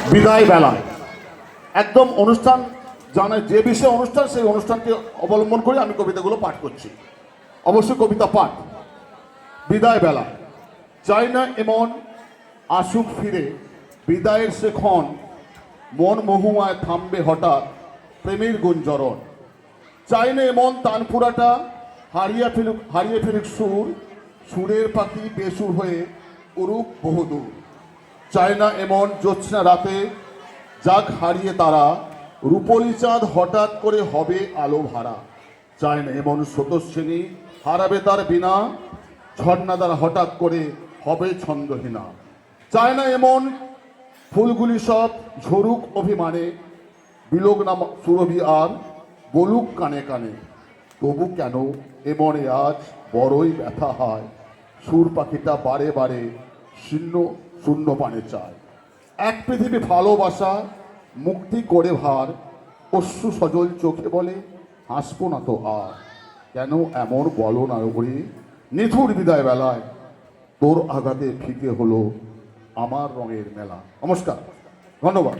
বিদায় বেলায় একদম অনুষ্ঠান জানে যে বিষয়ে অনুষ্ঠান সেই অনুষ্ঠানকে অবলম্বন করে আমি কবিতাগুলো পাঠ করছি। অবশ্যই কবিতা পাঠ। বিদায় বেলায় চাই না এমন আসুক ফিরে, বিদায়ের সে ক্ষণ মন মহুমায় থামবে হঠাৎ প্রেমের গুঞ্জরণ। চাই না এমন তানপুরাটা হারিয়ে ফেলুক সুর, সুরের পাখি বেসুর হয়ে উড়ুক বহুদূর। চায় না এমন জ্যোৎস্না রাতে যাক হারিয়ে তারা, রূপলি চাঁদ হঠাৎ করে হবে আলো ভাড়া। চায় না এমন স্রোতস্বিনী হারাবে তার বিনা, ঝর্ণাদার হঠাৎ করে হবে ছন্দহীনা। চায় না এমন ফুলগুলি সব ঝরুক অভিমানে, বিলোক নাম সুরভি আর বলুক কানে কানে। তবু কেন এমনে আজ বড়ই ব্যথা হয়, সুর পাখিটা বারে বারে শূন্য শূন্য পানে চায়। এক পৃথিবী ভালোবাসা মুক্তি করে ভার, অশ্রু সজল চোখে বলে হাসবো না তো আর। কেন এমন বলো না ওরে নিথুর বিদায় বেলায়, তোর আঘাতে ফিকে হলো আমার রঙের মেলা। নমস্কার, ধন্যবাদ।